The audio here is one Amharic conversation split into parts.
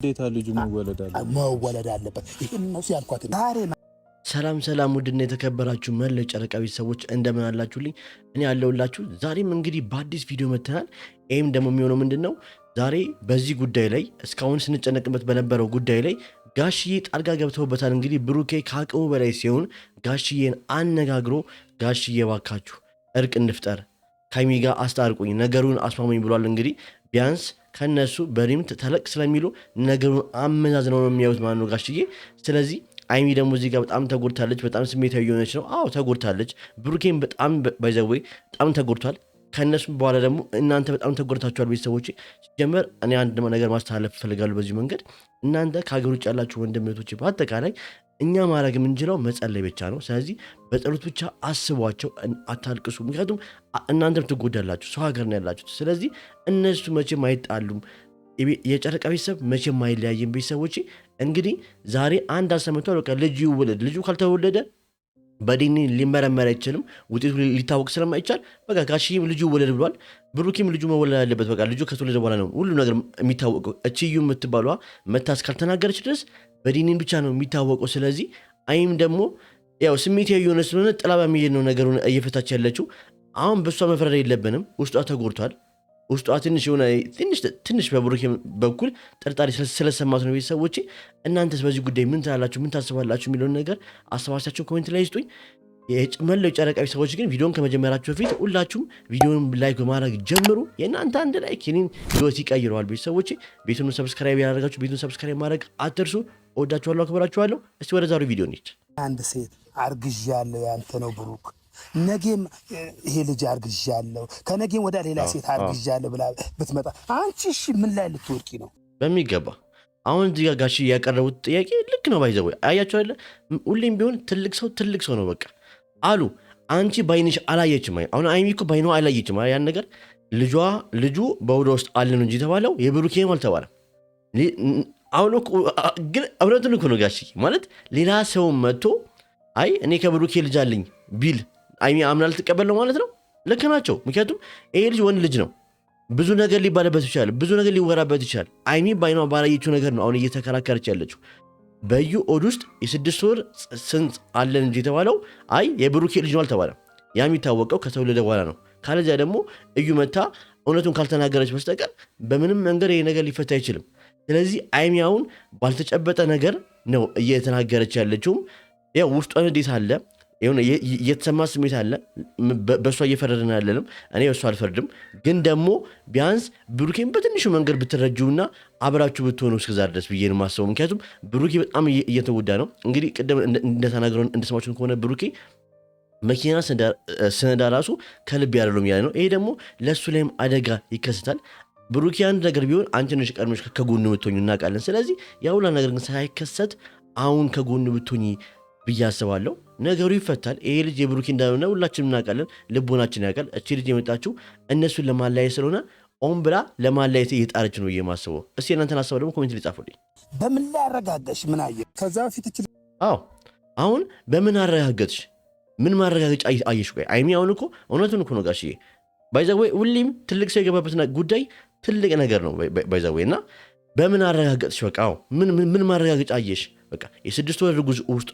ዴታ ልጁ መወለድ አለበት ይሄን ነው ያልኳት ዛሬ ሰላም ውድና የተከበራችሁ መላው ጨረቃ ቤተሰቦች እንደምን አላችሁልኝ? እኔ ያለሁላችሁ። ዛሬም እንግዲህ በአዲስ ቪዲዮ መጥተናል። ይህም ደግሞ የሚሆነው ምንድነው? ዛሬ በዚህ ጉዳይ ላይ እስካሁን ስንጨነቅበት በነበረው ጉዳይ ላይ ጋሽዬ ጣልቃ ገብተውበታል። እንግዲህ ብሩኬ ከአቅሙ በላይ ሲሆን ጋሽዬን አነጋግሮ ጋሽዬ ባካችሁ እርቅ እንፍጠር፣ ከሀይሚ ጋር አስታርቁኝ፣ ነገሩን አስማሙኝ ብሏል። እንግዲህ ቢያንስ ከነሱ በሪምት ተለቅ ስለሚሉ ነገሩን አመዛዝነው ነው የሚያዩት ማለት ነው ጋሽዬ። ስለዚህ አይሚ ደግሞ እዚህ ጋር በጣም ተጎድታለች። በጣም ስሜታዊ የሆነች ነው። አዎ ተጎድታለች። ብሩኬን በጣም ባይዘዌ በጣም ተጎድቷል። ከእነሱም በኋላ ደግሞ እናንተ በጣም ተጎድታችኋል ቤተሰቦች። ሲጀመር እኔ አንድ ነገር ማስተላለፍ እፈልጋለሁ በዚህ መንገድ። እናንተ ከሀገር ውጭ ያላችሁ ወንድምቶች በአጠቃላይ እኛ ማድረግ የምንችለው መጸለይ ብቻ ነው። ስለዚህ በጸሎት ብቻ አስቧቸው፣ አታልቅሱ። ምክንያቱም እናንተም ትጎዳላችሁ፣ ሰው ሀገር ነው ያላችሁት። ስለዚህ እነሱ መቼም አይጣሉም። የጨረቃ ቤተሰብ መቼም አይለያየም ቤተሰቦች። እንግዲህ ዛሬ አንድ አሰምቷል። በቃ ልጁ ይወለድ። ልጁ ካልተወለደ በዲኒ ሊመረመር አይችልም፣ ውጤቱ ሊታወቅ ስለማይቻል በቃ ጋሽዬም ልጁ ይወለድ ብሏል። ብሩኬም ልጁ መወለድ አለበት። በቃ ልጁ ከተወለደ በኋላ ነው ሁሉ ነገር የሚታወቀው። እችዩ የምትባሏ መታስ ካልተናገረች ድረስ በዲኒን ብቻ ነው የሚታወቀው። ስለዚህ አይም ደግሞ ያው ስሜታዊ የሆነ ስለሆነ ጥላ በሚሄድ ነው ነገሩን እየፈታች ያለችው። አሁን በእሷ መፍረድ የለብንም። ውስጧ ተጎድቷል። ውስጧ ትንሽ በብሩኬ በኩል ጥርጣሬ ስለሰማት ነው ቤተሰቦቼ። እናንተስ በዚህ ጉዳይ ምን ትላላችሁ? ምን ታስባላችሁ? የሚለውን ነገር አስተዋጽኦአችሁን ኮሜንት ላይ ስጡኝ። መላው ጨረቃ ቤተሰቦች ግን ቪዲዮን ከመጀመራችሁ በፊት ሁላችሁም ቪዲዮን ላይክ በማድረግ ጀምሩ። የእናንተ አንድ ላይክ የኔን ህይወት ይቀይረዋል ቤተሰቦቼ። ቤቱን ሰብስክራይብ ያደረጋችሁ ቤቱን ሰብስክራይብ ማድረግ አትርሱ። እወዳችኋለሁ፣ አክብራችኋለሁ። እስቲ ወደ ዛሬው ቪዲዮ እንሂድ። አንድ ሴት አርግዣለሁ ያንተ ነው ብሩክ፣ ነገም ይሄ ልጅ አርግዣለሁ ከነገም ወደ ሌላ ሴት አርግዣለሁ ብላ ብትመጣ አንቺ እሺ ምን ላይ ልትወርቂ ነው? በሚገባ አሁን እዚህ ጋር ጋሽ ያቀረቡት ጥያቄ ልክ ነው። ባይዘው አያቸው አይደለ? ሁሌም ቢሆን ትልቅ ሰው ነው በቃ አሉ። አንቺ ባይንሽ አላየችም። አሁን አይሚ እኮ ባይኗ አላየችም ያን ነገር። ልጁ በወደ ውስጥ አለ ነው እንጂ የተባለው የብሩኬም አልተባለም። አሁን ግን እውነቱን እኮ ነው ጋሽ ማለት ሌላ ሰው መጥቶ አይ እኔ ከብሩኬ ልጅ አለኝ ቢል አይሚ አምና ልትቀበል ነው ማለት ነው። ልክ ናቸው። ምክንያቱም ይሄ ልጅ ወንድ ልጅ ነው። ብዙ ነገር ሊባልበት ይችላል፣ ብዙ ነገር ሊወራበት ይችላል። አይሚ ባይኗ ባላየችው ነገር ነው አሁን እየተከራከረች ያለችው። በዩ ኦድ ውስጥ የ6 ወር ጽንስ አለን እንጂ የተባለው አይ የብሩኬ ልጅ ነው አልተባለም። ያ የሚታወቀው ከተወለደ በኋላ ነው። ካለዚያ ደግሞ እዩ መታ እውነቱን ካልተናገረች በስተቀር በምንም መንገድ ይሄ ነገር ሊፈታ አይችልም። ስለዚህ አይሚ አሁን ባልተጨበጠ ነገር ነው እየተናገረች ያለችውም። ያው ውስጧ እንዴት አለ የተሰማ ስሜት አለ። በእሷ እየፈረድን ያለንም እኔ በእሷ አልፈርድም። ግን ደግሞ ቢያንስ ብሩኬን በትንሹ መንገድ ብትረጁና አብራችሁ ብትሆኑ እስከዛ ድረስ ብዬ ነው የማስበው። ምክንያቱም ብሩኬ በጣም እየተጎዳ ነው። እንግዲህ ቅድም እንደተናገረን እንደሰማችሁን ከሆነ ብሩኬ መኪና ስነዳ ራሱ ከልብ ያደለም ያለ ነው። ይሄ ደግሞ ለእሱ ላይም አደጋ ይከሰታል። ብሩኬ አንድ ነገር ቢሆን አንቺ ነሽ ቀድመሽ ከጎኑ ብትሆኙ እናውቃለን። ስለዚህ ያውላ ነገር ግን ሳይከሰት አሁን ከጎኑ ብትሆኚ ብዬ አስባለሁ። ነገሩ ይፈታል። ይሄ ልጅ የብሩኬ እንዳልሆነ ሁላችንም እናውቃለን፣ ልቦናችን ያውቃል። እቺ ልጅ የመጣችው እነሱን ለማለያየት ስለሆነ ኦን ብላ ለማለያየት እየጣረች ነው የማስበው። እስቲ እናንተን ሀሳብ ደግሞ ኮሜንት ላይ ጻፉልኝ። በምን ላይ አረጋገጥሽ? ምን አየሽ? ከዛ በፊት እቺ አሁን በምን አረጋገጥሽ? ምን ማረጋገጫ አየሽ? ቆይ አይሚ አሁን እኮ እውነቱን እኮ ነው ጋሽዬ። ባይዘዌ ሁሌም ትልቅ ሰው የገባበት ጉዳይ ትልቅ ነገር ነው ባይዘዌ። እና በምን አረጋገጥሽ? በቃ ምን ማረጋገጫ አየሽ? በቃ የ6 ወር ርጉዝ ውስጧ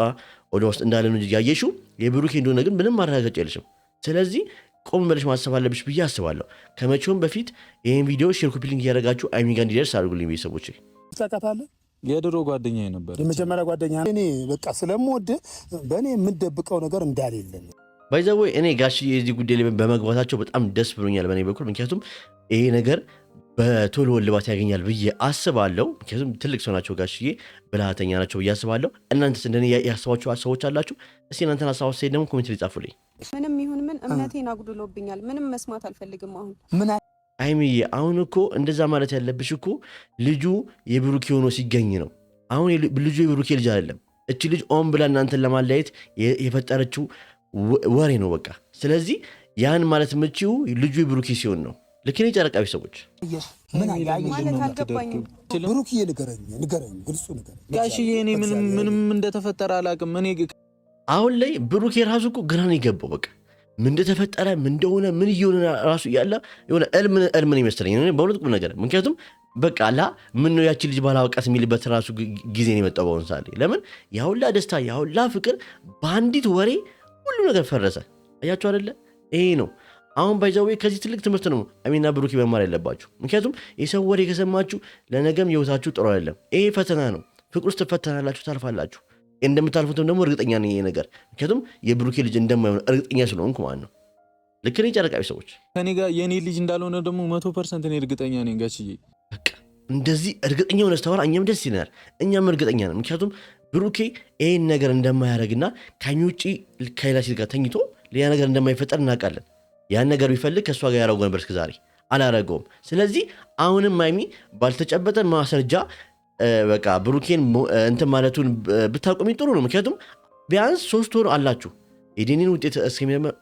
ወደ ውስጥ እንዳለ ነው ያየሽው። የብሩኬ እንደሆነ ግን ምንም ማረጋገጫ የለሽም። ስለዚህ ቆም ብለሽ ማሰብ አለብሽ ብዬ አስባለሁ። ከመቼውም በፊት ይህን ቪዲዮ ሼር፣ ኮፒ ሊንክ እያደረጋችሁ አይሚ ጋር እንዲደርስ አድርጉልኝ ቤተሰቦቼ። ታውቃታለህ? የድሮ ጓደኛዬ ነበር፣ የመጀመሪያ ጓደኛ። እኔ በቃ ስለምወድ በእኔ የምደብቀው ነገር እንዳሌለ ባይዘዌ እኔ ጋሽዬ የዚህ ጉዳይ ላይ በመግባታቸው በጣም ደስ ብሎኛል በእኔ በኩል። ምክንያቱም ይሄ ነገር በቶሎ እልባት ያገኛል ብዬ አስባለሁ። ምክንያቱም ትልቅ ሰው ናቸው ጋሽዬ፣ ብልሃተኛ ናቸው ብዬ አስባለሁ። እናንተስ እንደኔ ያስባችሁ ሰዎች አላችሁ? እስቲ እናንተን ሀሳብ ሴት ደግሞ ኮሜንት ላይ ጻፉልኝ። ምንም ይሁን ምን እምነቴን አጉድሎብኛል። ምንም መስማት አልፈልግም። አሁን ምን አይሚዬ፣ አሁን እኮ እንደዛ ማለት ያለብሽ እኮ ልጁ የብሩኬ ሆኖ ሲገኝ ነው። አሁን ልጁ የብሩኬ ልጅ አይደለም። እቺ ልጅ ኦን ብላ እናንተን ለማለያየት የፈጠረችው ወሬ ነው በቃ። ስለዚህ ያን ማለት የምችው ልጁ የብሩኬ ሲሆን ነው። ልክ ነኝ ጨረቃ ቤተሰቦች? ማለት አልገባኝም። ብሩክዬ ንገረኝ፣ ግልጹ ንገረኝ ጋሽዬ። እኔ ምንም እንደተፈጠረ አላውቅም። እኔ አሁን ላይ ብሩኬ ራሱ እኮ ግራ ነው የገባው። በቃ ምን እንደተፈጠረ ምን እንደሆነ ምን እየሆነ ራሱ ያለ የሆነ እልምን ይመስለኝ በእውነት ቁም ነገር። ምክንያቱም በቃ ምን ነው ያቺ ልጅ ባላወቃት የሚልበት ራሱ ጊዜ ነው የመጣው በአሁኑ ሰዓት ላይ። ለምን ያሁላ ደስታ ያሁላ ፍቅር በአንዲት ወሬ ሁሉ ነገር ፈረሰ። አያችሁ አይደለ? ይሄ ነው አሁን ባይዛዌ ከዚህ ትልቅ ትምህርት ነው አሚና ብሩኬ መማር ያለባችሁ። ምክንያቱም የሰው ወሬ ከሰማችሁ ለነገም ህይወታችሁ ጥሩ አይደለም። ይሄ ፈተና ነው። ፍቅር ውስጥ ትፈተናላችሁ፣ ታልፋላችሁ። እንደምታልፉትም ደግሞ እርግጠኛ ነኝ ይሄ ነገር። ምክንያቱም የብሩኬ ልጅ እንደማይሆን እርግጠኛ ስለሆንኩ ማለት ነው። ልክ ነኝ ጨረቃዊ ሰዎች? ከኔ ጋር የኔ ልጅ እንዳልሆነ ደግሞ 100% እኔ እርግጠኛ ነኝ ጋችዬ። በቃ እንደዚህ እርግጠኛ ሆነ ስታወራ እኛም ደስ ይለናል፣ እኛም እርግጠኛ ነን። ምክንያቱም ብሩኬ ይሄን ነገር እንደማያደርግና ከኛ ውጪ ከሌላ ሴት ጋር ተኝቶ ሌላ ነገር እንደማይፈጠር እናውቃለን። ያን ነገር ቢፈልግ ከእሷ ጋር ያደረገው ነበር እስከዛሬ፣ አላረገውም። ስለዚህ አሁንም ማይሚ ባልተጨበጠ ማስረጃ በቃ ብሩኬን እንትን ማለቱን ብታቆሚ ጥሩ ነው። ምክንያቱም ቢያንስ 3 ወር አላችሁ የዲኒን ውጤት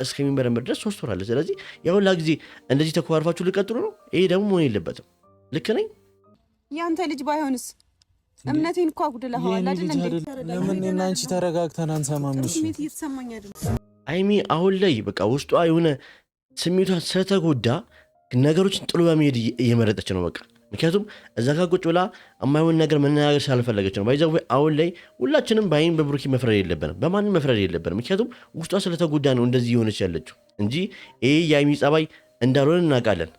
እስከሚመረመር ድረስ 3 ወር አለ። ስለዚህ ያሁላ ጊዜ እንደዚህ ተኮራርፋችሁ ልቀጥሉ ነው? ይሄ ደግሞ መሆን የለበትም። ልክ ነኝ? ያንተ ልጅ ባይሆንስ? እምነቴን እኮ አጉድለኸዋል አይደል እንዴ? ለምን እና አንቺ ተረጋግተን አንሰማም? እሺ ስሜት እየተሰማኝ አይደል? አይሚ አሁን ላይ በቃ ውስጧ የሆነ ስሜቷ ስለተጎዳ ነገሮችን ጥሎ በመሄድ እየመረጠች ነው በቃ። ምክንያቱም እዛ ጋር ቁጭ ብላ የማይሆን ነገር መናገር ስላልፈለገች ነው። ባይዘው አሁን ላይ ሁላችንም በአይን በብሩኬ መፍረድ የለብንም፣ በማንም መፍረድ የለብንም። ምክንያቱም ውስጧ ስለተጎዳ ነው እንደዚህ የሆነች ያለችው እንጂ ይሄ የአይሚ ጸባይ እንዳልሆነ እናውቃለን።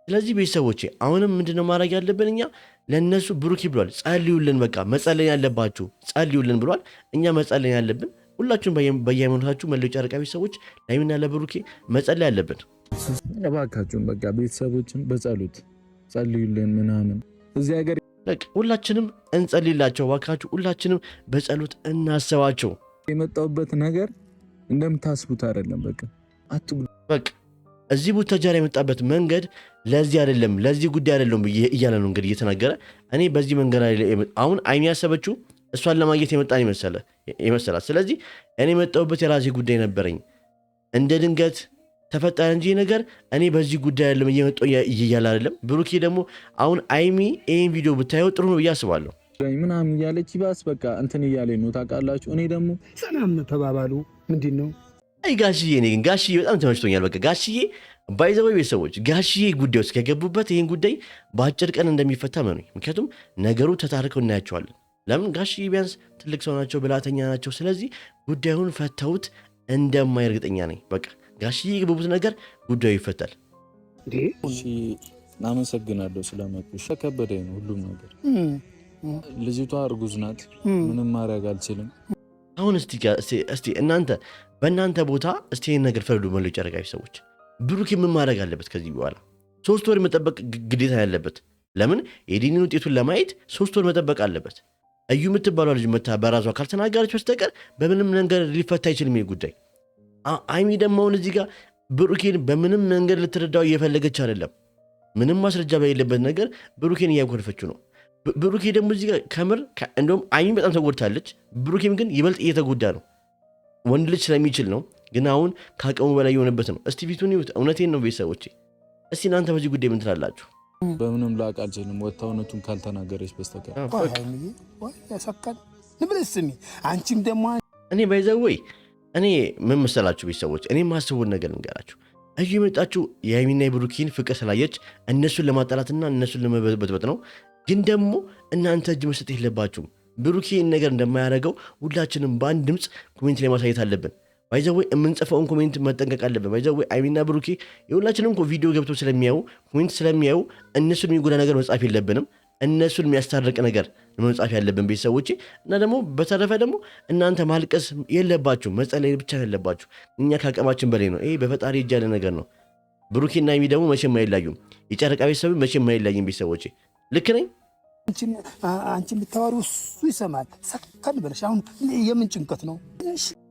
ስለዚህ ቤተሰቦቼ አሁንም ምንድነው ማድረግ ያለብን እኛ ለእነሱ ብሩኬ ብሏል፣ ጸልዩልን፣ በቃ መጸለይ ያለባችሁ ጸልዩልን ብሏል። እኛ መጸለይ ያለብን ሁላችሁም በየሃይማኖታችሁ መለዩ ጨረቃ ቤተሰቦች ለአይሚና ለብሩኬ መጸለይ ያለብን። እባካችሁን በቃ ቤተሰቦችን በጸሎት ጸልዩልን ምናምን እዚህ ሀገር በቃ ሁላችንም እንጸልይላቸው እባካችሁ። ሁላችንም በጸሎት እናስባቸው። የመጣሁበት ነገር እንደምታስቡት አይደለም። በቃ በቃ እዚህ ቡታጀራ የመጣበት መንገድ ለዚህ አይደለም፣ ለዚህ ጉዳይ አይደለም እያለ ነው እንግዲህ እየተናገረ። እኔ በዚህ መንገድ አሁን አይሚ ያሰበችው እሷን ለማግኘት የመጣን ይመሰላት። ስለዚህ እኔ የመጣሁበት የራሴ ጉዳይ ነበረኝ፣ እንደ ድንገት ተፈጠረ እንጂ ነገር እኔ በዚህ ጉዳይ አይደለም እየመጣሁ እያለ አይደለም። ብሩኬ ደግሞ አሁን አይሚ ይሄን ቪዲዮ ብታየው ጥሩ ነው ብዬ አስባለሁ። ምናምን እያለች ይባስ በቃ እንትን እያለኝ ነው ታውቃላችሁ። እኔ ደግሞ ሰላም ተባባሉ። ምንድን ነው አይ ጋሽዬ፣ እኔ ግን ጋሽዬ በጣም ተመችቶኛል። በቃ ጋሽዬ ባይዘው ቤተሰቦች ጋሽዬ ጉዳይ ውስጥ ከገቡበት ይሄን ጉዳይ በአጭር ቀን እንደሚፈታ መኑኝ። ምክንያቱም ነገሩ ተታርቀው እናያቸዋለን። ለምን ጋሽዬ ቢያንስ ትልቅ ሰው ናቸው፣ ብላተኛ ናቸው። ስለዚህ ጉዳዩን ፈተውት እንደማይርግጠኛ ነኝ። በቃ ጋሽዬ የገቡት ነገር ጉዳዩ ይፈታል። እሺ እናመሰግናለሁ ስለመጡሽ። ከበደኝ ነው ሁሉም ነገር። ልጅቷ እርጉዝ ናት፣ ምንም ማድረግ አልችልም። አሁን እስቲ እናንተ በእናንተ ቦታ እስቲ ይህን ነገር ፈርዱ። መለዩ ጨረቃ ሰዎች ብሩኬ ምን ማድረግ አለበት? ከዚህ በኋላ 3 ወር መጠበቅ ግዴታ ያለበት። ለምን የዲኒን ውጤቱን ለማየት 3 ወር መጠበቅ አለበት። እዩ የምትባለው ልጅ መታ በራሷ ካልተናገረች በስተቀር በምንም ነገር ሊፈታ አይችልም ይህ ጉዳይ። አይሚ ደግሞ አሁን እዚህ ጋር ብሩኬን በምንም መንገድ ልትረዳው እየፈለገች አይደለም። ምንም ማስረጃ በሌለበት ነገር ብሩኬን እያኮረፈችው ነው። ብሩኬ ደግሞ እዚህ ጋር ከምር እንደውም አይሚ በጣም ተጎድታለች፣ ብሩኬም ግን ይበልጥ እየተጎዳ ነው። ወንድ ልጅ ስለሚችል ነው፣ ግን አሁን ከአቅሙ በላይ የሆነበት ነው። እስቲ ፊቱን ይዩት። እውነቴን ነው ቤተሰቦቼ። እስቲ እናንተ በዚህ ጉዳይ ምን ትላላችሁ? በምንም ላቅ አልችልም፣ ወጥታ እውነቱን ካልተናገረች በስተቀር። ያሳካል ንብረት ስሚ። አንቺም ደግሞ እኔ ባይዘወይ እኔ ምን መሰላችሁ ቤተሰቦች፣ እኔ ማስቡን ነገር ልንገራችሁ። እዩ የመጣችሁ የሃይሚና የብሩኬን ፍቅር ስላየች እነሱን ለማጣላትና እነሱን ለመበጥበጥ ነው። ግን ደግሞ እናንተ እጅ መስጠት የለባችሁም። ብሩኬ ነገር እንደማያደርገው ሁላችንም በአንድ ድምፅ ኮሜንት ላይ ማሳየት አለብን። ባይዘወይ የምንጽፈውን ኮሜንት መጠንቀቅ አለብን። ባይዘወይ አይሚና ብሩኬ የሁላችንም ቪዲዮ ገብቶ ስለሚያዩ ኮሜንት ስለሚያዩ እነሱን የሚጎዳ ነገር መጻፍ የለብንም። እነሱን የሚያስታርቅ ነገር መጻፍ ያለብን ቤተሰቦቼ። እና ደግሞ በተረፈ ደግሞ እናንተ ማልቀስ የለባችሁ፣ መጸለይ ብቻ ያለባችሁ። እኛ ከአቅማችን በላይ ነው። ይሄ በፈጣሪ እጅ ያለ ነገር ነው። ብሩኬና አይሚ ደግሞ መቼም አይለያዩም። የጨረቃ ቤተሰብ መቼም አይለያዩም ቤተሰቦቼ። ልክ ነኝ? አንቺ የምታወሩ እሱ ይሰማል። ሰከን ብለሽ አሁን የምን ጭንቀት ነው?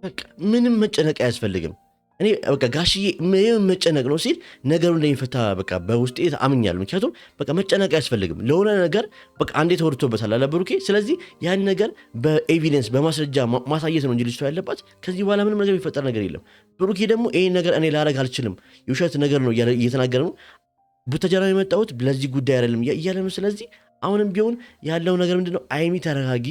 በቃ ምንም መጨነቅ አያስፈልግም። እኔ በቃ ጋሽዬ ምንም መጨነቅ ነው ሲል ነገሩ እንደሚፈታ በቃ በውስጤ አምኛለሁ። ምክንያቱም በቃ መጨነቅ አያስፈልግም። ለሆነ ነገር በቃ አንዴ ተወርቶበታል አለ ብሩኬ። ስለዚህ ያን ነገር በኤቪደንስ በማስረጃ ማሳየት ነው እንጂ ልጅቷ ያለባት። ከዚህ በኋላ ምንም ነገር የሚፈጠር ነገር የለም። ብሩኬ ደግሞ ይሄን ነገር እኔ ላረግ አልችልም፣ የውሸት ነገር ነው እየተናገረ ነው። ቡታጀራ የመጣሁት ለዚህ ጉዳይ አይደለም እያለ ነው። ስለዚህ አሁንም ቢሆን ያለው ነገር ምንድነው? አይሚ ተረጋጊ፣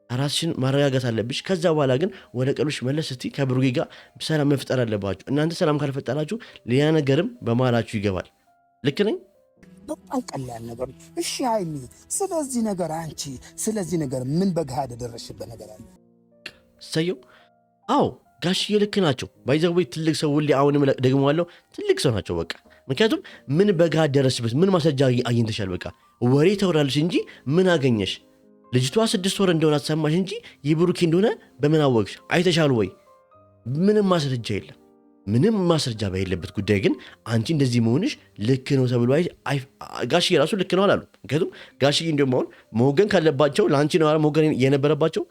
ራስሽን ማረጋጋት አለብሽ። ከዛ በኋላ ግን ወደ ቀልብሽ መለስ እስቲ ከብሩኬ ጋር ሰላም መፍጠር አለባችሁ። እናንተ ሰላም ካልፈጠራችሁ ሌላ ነገርም በመሃላችሁ ይገባል። ልክ ነኝ? በጣም ቀላል ነገር። እሺ ሀይሚ፣ ስለዚህ ነገር አንቺ ስለዚህ ነገር ምን በገሃድ ደረሽበት ነገር አለ? ሰየው አዎ ጋሽዬ ልክ ናቸው። ባይዘው ትልቅ ሰው ሁሌ አሁንም ደግመዋለሁ፣ ትልቅ ሰው ናቸው። በቃ ምክንያቱም ምን በገሃድ ደረስበት? ምን ማስረጃ አግኝተሻል? በቃ ወሬ ተወራልሽ እንጂ ምን አገኘሽ? ልጅቷ 6 ወር እንደሆነ አትሰማሽ እንጂ የብሩኬ እንደሆነ በምን አወቅሽ? አይተሻል ወይ? ምንም ማስረጃ የለም። ምንም ማስረጃ በሌለበት ጉዳይ ግን አንቺ እንደዚህ መሆንሽ ልክ ነው ተብሎ ጋሽዬ ራሱ ልክ ነው አላሉ። ምክንያቱም ጋሽዬ እንደውም አሁን መወገን ካለባቸው ለአንቺ ነው መወገን የነበረባቸው፣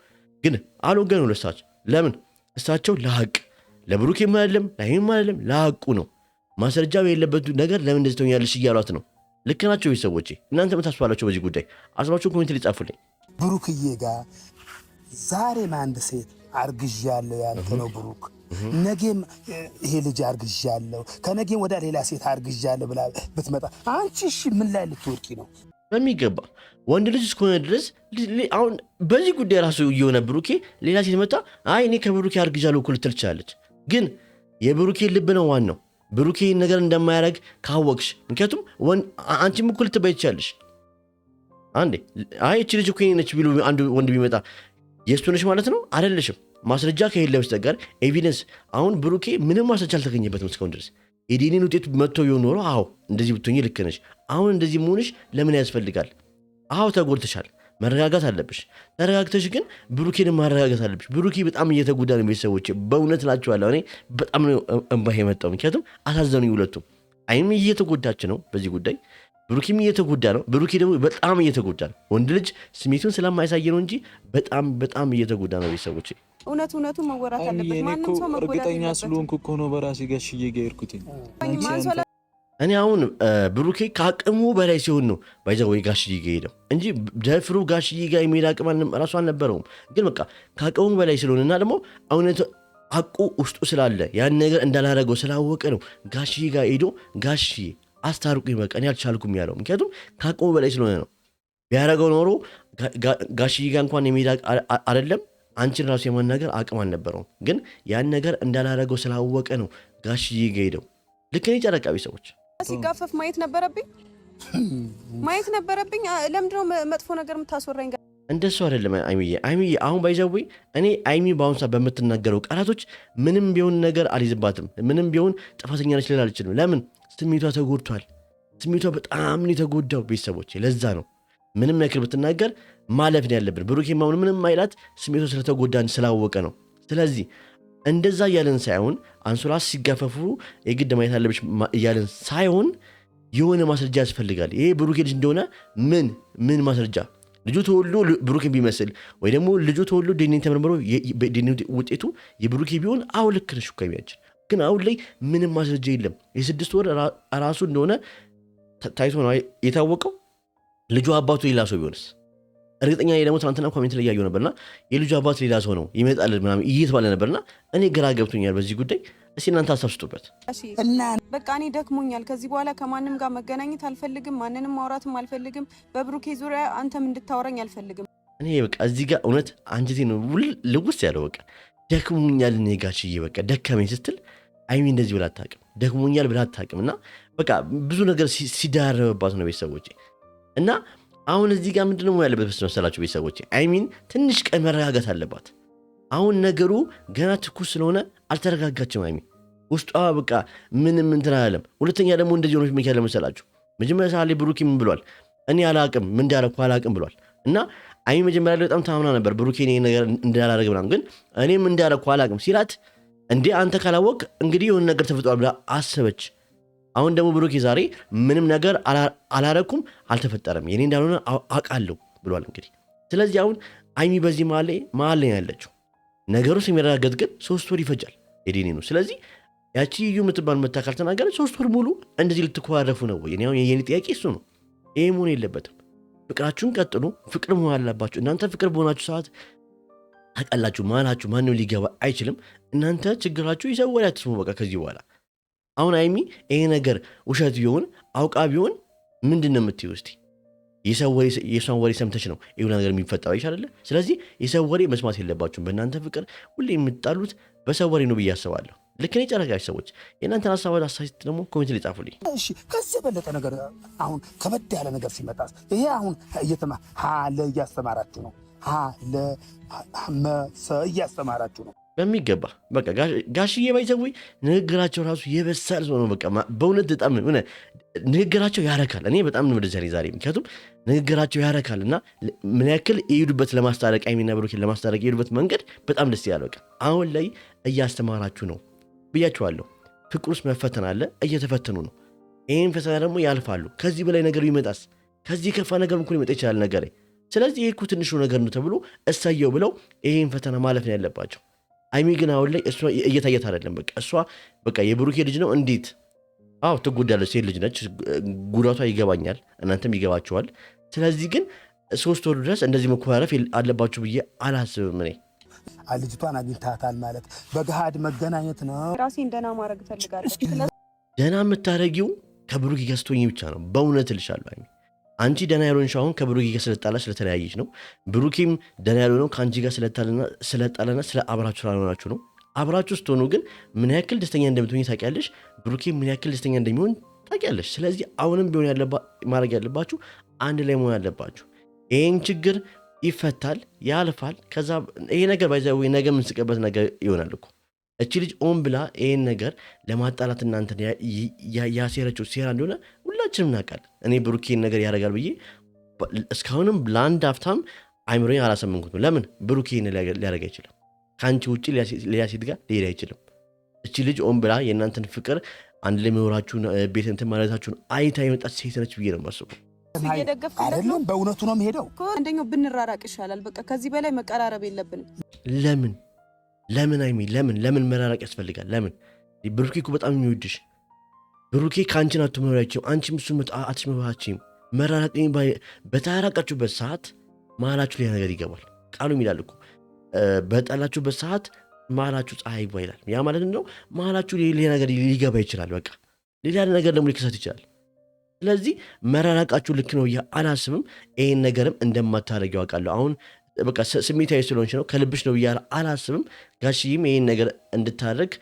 ግን አልወገኑ ለሳቸው። ለምን? እሳቸው ለሀቅ ለብሩኬም አይደለም ለሀይሚም አይደለም ለሀቁ ነው። ማስረጃ የሌለበት ነገር ለምን እንደዚህ ትሆኛለሽ እያሏት ነው። ልክ ናቸው ቤተሰቦቼ። እናንተ ምን ታስባላችሁ በዚህ ጉዳይ? አስባችሁ ኮሜንት ላይ ጻፉልኝ። ብሩክዬ ጋር ዛሬም አንድ ሴት አርግዣለሁ ያንተ ነው ብሩክ፣ ነገም ይሄ ልጅ አርግዣለሁ፣ ከነገም ወደ ሌላ ሴት አርግዣለሁ ብላ ብትመጣ አንቺ እሺ ምን ላይ ልትወርቂ ነው? በሚገባ ወንድ ልጅ እስከሆነ ድረስ አሁን በዚህ ጉዳይ ራሱ እየሆነ ብሩኬ ሌላ ሴት መጣ አይ እኔ ከብሩኬ አርግዣለሁ እኮ ልትል ትችላለች። ግን የብሩኬ ልብ ነው ዋናው። ብሩኬ ነገር እንደማያደርግ ካወቅሽ፣ ምክንያቱም አንቺም እኮ ልትባይ ትችላለሽ። አንዴ አይ እቺ ልጅ እኮ ነች ቢሉ አንድ ወንድ ቢመጣ የእሱ ነሽ ማለት ነው አይደለሽም። ማስረጃ ከሌለ በስተቀር ኤቪደንስ። አሁን ብሩኬ ምንም ማስረጃ አልተገኘበትም እስካሁን ድረስ። የዲኤንኤ ውጤቱ መጥቶ ቢሆን ኖሮ አዎ እንደዚህ ብትሆኚ ልክ ነሽ። አሁን እንደዚህ መሆንሽ ለምን ያስፈልጋል? አዎ ተጎድተሻል፣ መረጋጋት አለብሽ። ተረጋግተሽ ግን ብሩኬን ማረጋጋት አለብሽ። ብሩኬ በጣም እየተጎዳ ነው ቤተሰቦቼ፣ በእውነት እላቸዋለሁ። እኔ በጣም ነው እንባዬ የመጣው፣ ምክንያቱም አሳዘኑኝ ሁለቱም። አይም እየተጎዳች ነው በዚህ ጉዳይ፣ ብሩኬም እየተጎዳ ነው። ብሩኬ ደግሞ በጣም እየተጎዳ ነው። ወንድ ልጅ ስሜቱን ስለማያሳይ ነው እንጂ በጣም በጣም እየተጎዳ ነው ቤተሰቦቼ። እውነቱ መወራት አለበት። ማንም ሰው መጎዳት እርግጠኛ ስለሆንኩ እኮ ነው በራሴ ጋሽዬ ጋር የሄድኩት። እኔ አሁን ብሩኬ ከአቅሙ በላይ ሲሆን ነው ባይዘው ወይ ጋሽዬ ጋር ሄደው እንጂ ደፍሩ ጋሽዬ ጋር የሚሄድ አቅም ራሱ አልነበረውም። ግን በቃ ከአቅሙ በላይ ስለሆነና ደግሞ እውነት አቁ ውስጡ ስላለ ያን ነገር እንዳላረገው ስላወቀ ነው ጋሽዬ ጋር ሄዶ ጋሽዬ አስታርቁኝ በቃ እኔ አልቻልኩም ያለው። ምክንያቱም ከአቅሙ በላይ ስለሆነ ነው። ቢያረገው ኖሮ ጋሽዬ ጋር እንኳን የሚሄድ አይደለም አንቺን ራሱ የማናገር አቅም አልነበረውም። ግን ያን ነገር እንዳላረገው ስላወቀ ነው ጋሽዬ ጋር ሄደው። ልክ ነኝ ጨረቃቢ ሰዎች ሲጋፈፍ ማየት ነበረብኝ። ለምንድነው መጥፎ ነገር የምታስወራኝ? እንደሱ አይደለም አይሚዬ አሁን ባይዘዌ እኔ አይሚ በአሁን ሰዓት በምትናገረው ቃላቶች ምንም ቢሆን ነገር አልይዝባትም። ምንም ቢሆን ጥፋተኛ ነች ልል አልችልም። ለምን? ስሜቷ ተጎድቷል። ስሜቷ በጣም ነው የተጎዳው ቤተሰቦች። ለዛ ነው ምንም ያክል ብትናገር ማለፍ ነው ያለብን። ብሩኬ ማሁን ምንም አይላት ስሜቷ ስለተጎዳን ስላወቀ ነው። ስለዚህ እንደዛ እያለን ሳይሆን አንሶላ ሲጋፈፉ የግድ ማየት አለብሽ እያለን ሳይሆን የሆነ ማስረጃ ያስፈልጋል። ይሄ ብሩኬ ልጅ እንደሆነ ምን ማስረጃ? ልጁ ተወልዶ ብሩኬን ቢመስል ወይ ደግሞ ልጁ ተወልዶ ዲኤንኤ ተመርምሮ ዲኤንኤ ውጤቱ የብሩኬ ቢሆን አው ልክ ነሽ እኮ የሚያችል። ግን አሁን ላይ ምንም ማስረጃ የለም። የ6 ወር ራሱ እንደሆነ ታይቶ ነው የታወቀው። ልጁ አባቱ ሌላ ሰው ቢሆንስ? እርግጠኛ ደግሞ ትናንትና ኮሜንት ላይ ያየው ነበርና የልጁ አባት ሌላ ሰው ነው ይመጣል ምናምን እየተባለ ነበርና እኔ ግራ ገብቶኛል በዚህ ጉዳይ። እስቲ እናንተ ሀሳብ ስጡበት። በቃ እኔ ደክሞኛል። ከዚህ በኋላ ከማንም ጋር መገናኘት አልፈልግም። ማንንም ማውራትም አልፈልግም። በብሩኬ ዙሪያ አንተም እንድታወራኝ አልፈልግም። እኔ በቃ እዚህ ጋር እውነት አንጀቴ ነው ልውስ ያለው። በቃ ደክሞኛል እኔ ጋሽዬ በቃ ደከመኝ ስትል አይሚ እንደዚህ ብላ አታውቅም። ደክሞኛል ብላ አታውቅም። እና በቃ ብዙ ነገር ሲዳረበባት ነው ቤተሰቦቼ። እና አሁን እዚህ ጋር ምንድነው ያለበት መሰላችሁ ቤተሰቦቼ? አይሚን ትንሽ ቀን መረጋጋት አለባት። አሁን ነገሩ ገና ትኩስ ስለሆነ አልተረጋጋችም አይሚ። ውስጧ በቃ ምንም እንትን አላለም። ሁለተኛ ደግሞ እንደዚህ ሆኖች ምክንያት ለመሰላችሁ መጀመሪያ ሰዓት ላይ ብሩኬ ምን ብሏል? እኔ አላቅም ምን እንዳረኩ አላቅም ብሏል። እና አይሚ መጀመሪያ ላይ በጣም ታምና ነበር ብሩኬ እኔ ነገር እንዳላረግ ምናምን። ግን እኔ ምን እንዳረኩ አላቅም ሲላት እንዴ አንተ ካላወቅ እንግዲህ የሆነ ነገር ተፈጥሯል ብላ አሰበች። አሁን ደግሞ ብሩኬ ዛሬ ምንም ነገር አላረኩም አልተፈጠረም የኔ እንዳልሆነ አውቃለሁ ብሏል እንግዲህ። ስለዚህ አሁን አይሚ በዚህ መሀል ላይ ያለችው ነገሩ ሲመረጋገጥ ግን 3 ወር ይፈጃል የዲኔ ነው። ስለዚህ ያቺ እዩ የምትባል መታ ካልተናገረች 3 ወር ሙሉ እንደዚህ ልትኮራረፉ ነው ወይ? የኔ ጥያቄ እሱ ነው። ይሄ መሆን የለበትም። ፍቅራችሁን ቀጥሉ። ፍቅር መሆን አለባችሁ። እናንተ ፍቅር በሆናችሁ ሰዓት ታውቃላችሁ መሀላችሁ ማንም ሊገባ አይችልም። እናንተ ችግራችሁ ይዘወር ያትስሙ በቃ ከዚህ በኋላ። አሁን አይሚ ይሄ ነገር ውሸት ቢሆን አውቃ ቢሆን ምንድን ነው የምትይው? እስቲ የሰውን ወሬ ሰምተሽ ነው ይሁን ነገር የሚፈጠረው አይደለ? ስለዚህ የሰው ወሬ መስማት የለባችሁም። በእናንተ ፍቅር ሁሌ የምትጣሉት በሰው ወሬ ነው ብዬ አስባለሁ። ልክ እኔ ጨረቃሽ ሰዎች የእናንተን ሀሳብ አስተያየት ደግሞ ኮሜንት ላይ ጻፉልኝ። እሺ ከዚህ የበለጠ ነገር አሁን ከበድ ያለ ነገር ሲመጣ ይሄ አሁን ሀለ እያስተማራችሁ ነው፣ መሰ እያስተማራችሁ ነው በሚገባ በቃ ጋሽዬ ባይዘዊ ንግግራቸው ራሱ የበሳል ሰው ነው። በቃ በእውነት በጣም ንግግራቸው ያረካል። እኔ በጣም ነው ደስ ያለኝ ዛሬ፣ ምክንያቱም ንግግራቸው ያረካል እና ምን ያክል የሄዱበት ለማስታረቅ ሀይሚና ብሩኬን ለማስታረቅ የሄዱበት መንገድ በጣም ደስ ያለ። በቃ አሁን ላይ እያስተማራችሁ ነው ብያችኋለሁ። ፍቅር ውስጥ መፈተን አለ፣ እየተፈተኑ ነው። ይህን ፈተና ደግሞ ያልፋሉ። ከዚህ በላይ ነገሩ ይመጣስ፣ ከዚህ የከፋ ነገር እንኳን ሊመጣ ይችላል ነገር። ስለዚህ ይህ እኮ ትንሹ ነገር ነው ተብሎ እሰየው ብለው ይህን ፈተና ማለፍ ነው ያለባቸው። ሀይሚ ግን አሁን ላይ እሷ እየታየት አይደለም። በቃ እሷ በቃ የብሩኬ ልጅ ነው እንዴት ትጎዳለች። ሴት ልጅ ነች፣ ጉዳቷ ይገባኛል፣ እናንተም ይገባችኋል። ስለዚህ ግን 3 ወር ድረስ እንደዚህ መኮራረፍ አለባችሁ ብዬ አላስብም። እኔ ልጅቷን አግኝታታል ማለት በገሃድ መገናኘት ነው። ራሴን ደህና ማድረግ እፈልጋለሁ። ደህና የምታደርጊው ከብሩኬ ጋር ስትሆኚ ብቻ ነው። በእውነት እልሻለሁ ሀይሚ፣ አንቺ ደህና ያልሆንሽ አሁን ከብሩኬ ጋር ስለጣላ ስለተለያየች ነው። ብሩኬም ደህና ያልሆነው ከአንቺ ጋር ስለጣላና ስለ አብራችሁ ስላልሆናችሁ ነው። አብራችሁ ስትሆኑ ግን ምን ያክል ደስተኛ እንደምትሆኝ ታውቂያለሽ። ብሩኬም ምን ያክል ደስተኛ እንደሚሆን ታውቂያለሽ። ስለዚህ አሁንም ቢሆን ማድረግ ያለባችሁ አንድ ላይ መሆን ያለባችሁ። ይህን ችግር ይፈታል፣ ያልፋል። ከዛ ይሄ ነገር ባይዘው ነገ የምንስቅበት ነገር ይሆናል እኮ። እቺ ልጅ ኦን ብላ ይህን ነገር ለማጣላት እናንተን ያሴረችው ሴራ እንደሆነ ሁላችንም እናውቃለን። እኔ ብሩኬን ነገር ያደርጋል ብዬ እስካሁንም ለአንድ አፍታም አይምሮኝ አላሰመንኩትም። ለምን ብሩኬን ሊያደርግ አይችልም? ከአንቺ ውጭ ሌላ ሴት ጋር ሊሄድ አይችልም። እቺ ልጅ ኦን ብላ የእናንተን ፍቅር አንድ ላይ መኖራችሁን ቤት እንትን ማለታችሁን አይታ የመጣች ሴት ነች ብዬ ነው የማስበው። አይደለም በእውነቱ ነው የምሄደው። አንደኛው ብንራራቅ ይሻላል። በቃ ከዚህ በላይ መቀራረብ የለብንም። ለምን አይሚ ለምን መራራቅ ያስፈልጋል? ለምን? ብሩኬ እኮ በጣም የሚወድሽ ብሩኬ ከአንቺን አትመራችም፣ አንቺም እሱን አትመራችም። መራራቅ በተራራቃችሁበት ሰዓት መሀላችሁ ሌላ ነገር ይገባል። ቃሉ ይላል እኮ በጠላችሁበት ሰዓት መሀላችሁ ፀሐይ ይግባ ይላል። ያ ማለት ነው መሀላችሁ ሌላ ነገር ሊገባ ይችላል። በቃ ሌላ ነገር ደግሞ ሊከሰት ይችላል። ስለዚህ መራራቃችሁ ልክ ነው አላስብም። ይህን ነገርም እንደማታደርጊው አውቃለሁ። አሁን በቃ ስሜታዊ ስለሆንሽ ነው ከልብሽ ነው ብዬ አላስብም። ጋሽዬም ይህን ነገር እንድታደርግ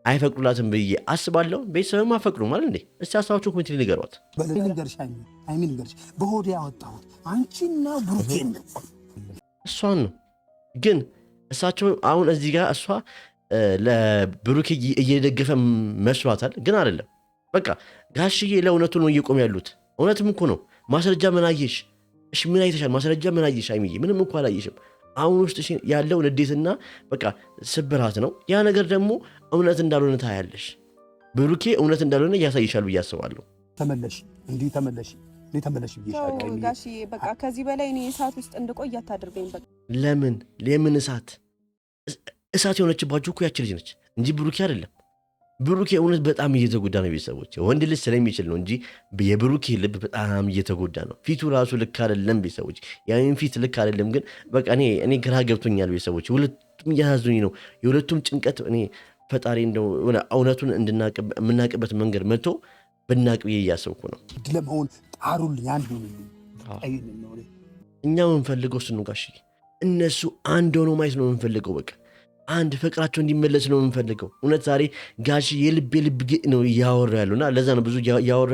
አይፈቅዱላትም ብዬ አስባለሁ። ቤተሰብም አፈቅዱ ማለት እንዴ? እስቲ ሀሳባችሁ ኮሜንት ላይ ንገሯት። ሀይሚ ልንገርሽ፣ በሆዴ ያወጣሁት አንቺና ብሩኬን ነው፣ እሷን ነው። ግን እሳቸው አሁን እዚህ ጋር እሷ ለብሩኬ እየደገፈ መስሏታል፣ ግን አይደለም። በቃ ጋሽዬ ለእውነቱ ነው እየቆሙ ያሉት። እውነትም እኮ ነው። ማስረጃ ምን አየሽ? እሺ ምን አይተሻል? ማስረጃ ምን አየሽ? አይምዬ ምንም እኮ አላየሽም። አሁን ውስጥ ያለው ንዴትና በቃ ስብራት ነው። ያ ነገር ደግሞ እውነት እንዳልሆነ ታያለሽ። ብሩኬ እውነት እንዳልሆነ እያሳይሻል ብዬ አስባለሁ። ተመለሽ ጋሽዬ በቃ ከዚህ በላይ እኔ እሳት ውስጥ እንድቆይ አታድርገኝ። በቃ ለምን እሳት የሆነችባችሁ እኮ ያች ልጅ ነች እንጂ ብሩኬ አይደለም። ብሩኬ እውነት በጣም እየተጎዳ ነው። ቤተሰቦች ወንድ ልጅ ስለሚችል ነው እንጂ የብሩኬ ልብ በጣም እየተጎዳ ነው። ፊቱ ራሱ ልክ አይደለም። ቤተሰቦች ያንን ፊት ልክ አይደለም። ግን በቃ እኔ ግራ ገብቶኛል። ቤተሰቦች ሁለቱም እያሳዙኝ ነው። የሁለቱም ጭንቀት እኔ ፈጣሪ እንደው እውነቱን የምናቅበት መንገድ መጥቶ ብናቅ ብዬ እያሰብኩ ነው። ለመሆን ጣሩልኝ። አንዱ እኛ የምንፈልገው እሱን ነው ጋሽዬ። እነሱ አንድ ሆኖ ማየት ነው የምንፈልገው። በቃ አንድ ፍቅራቸው እንዲመለስ ነው የምንፈልገው። እውነት ዛሬ ጋሽ የልቤ ነው እያወሩ ያሉና ለዛ ነው ብዙ እያወሩ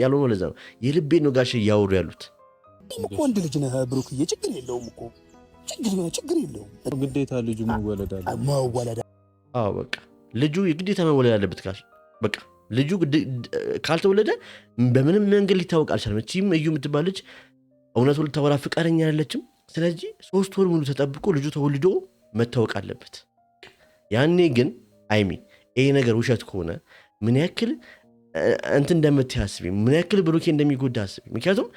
ያልሆነ ለዛ ነው የልቤ ነው ጋሽ እያወሩ ያሉት። ወንድ ልጅ ነህ ብሩክዬ፣ ችግር የለውም እኮ ችግር የለውም። ግዴታ ልጁ መወለድ አለ። በቃ ልጁ የግዴታ መወለድ አለበት ጋሽ። በቃ ልጁ ካልተወለደ በምንም መንገድ ሊታወቅ አልቻለም። እቺም እዩ የምትባል ልጅ እውነቱ ልታወራ ፍቃደኛ አይደለችም። ስለዚህ 3 ወር ሙሉ ተጠብቆ ልጁ ተወልዶ መታወቅ አለበት። ያኔ ግን አይሚ ይሄ ነገር ውሸት ከሆነ ምን ያክል እንትን እንደምትያስቢ፣ ምን ያክል ብሩኬ እንደሚጎዳ አስቢ። ምክንያቱም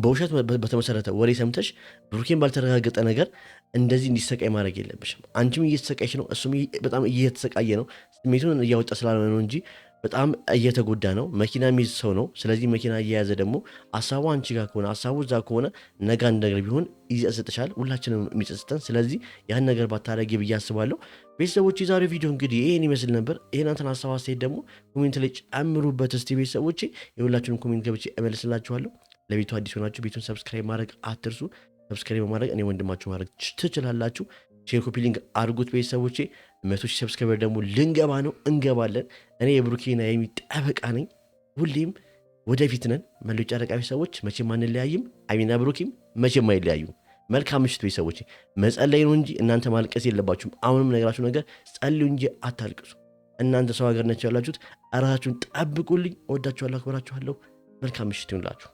በውሸት በተመሰረተ ወሬ ሰምተሽ ብሩኬን ባልተረጋገጠ ነገር እንደዚህ እንዲሰቃይ ማድረግ የለብሽም። አንቺም እየተሰቃይሽ ነው፣ እሱም በጣም እየተሰቃየ ነው። ስሜቱን እያወጣ ስላልሆነ ነው እንጂ በጣም እየተጎዳ ነው። መኪና የሚይዝ ሰው ነው። ስለዚህ መኪና እየያዘ ደግሞ ሀሳቡ አንቺ ጋር ከሆነ ሀሳቡ እዛ ከሆነ ነገ አንድ ነገር ቢሆን ይጸጽትሻል፣ ሁላችንም የሚጸጽተን። ስለዚህ ያን ነገር ባታረጊ ብዬ አስባለሁ። ቤተሰቦች የዛሬው ቪዲዮ እንግዲህ ይህን ይመስል ነበር። ይህናንተን ሀሳብ አስተያየት ደግሞ ኮሜንት ላይ ጨምሩበት እስቲ ቤተሰቦች። የሁላችንም ኮሜንት ገብቼ እመልስላችኋለሁ። ለቤቱ አዲስ ሆናችሁ ቤቱን ሰብስክራይብ ማድረግ አትርሱ። ሰብስክራይብ በማድረግ እኔ ወንድማችሁ ማድረግ ትችላላችሁ። ሼር ኮፒ ሊንክ አድርጉት ቤተሰቦቼ። 100,000 ሰብስክራይበር ደግሞ ልንገባ ነው፣ እንገባለን። እኔ የብሩኬና የሀይሚ ጠበቃ ነኝ። ሁሌም ወደፊት ነን። መለዮ ጨረቃ ቤተሰቦች መቼም አንለያይም። ሀይሚና ብሩኬም መቼም አይለያዩም። መልካም ምሽት ቤተሰቦቼ። መጸለይ ነው እንጂ እናንተ ማልቀስ የለባችሁም። አሁንም ነገራችሁ ነገር ጸልዩ እንጂ አታልቅሱ። እናንተ ሰው ሀገር ናችሁ ያላችሁት። ራሳችሁን ጠብቁልኝ። እወዳችኋለሁ፣ አክብራችኋለሁ። መልካም ምሽት ይሁንላችሁ።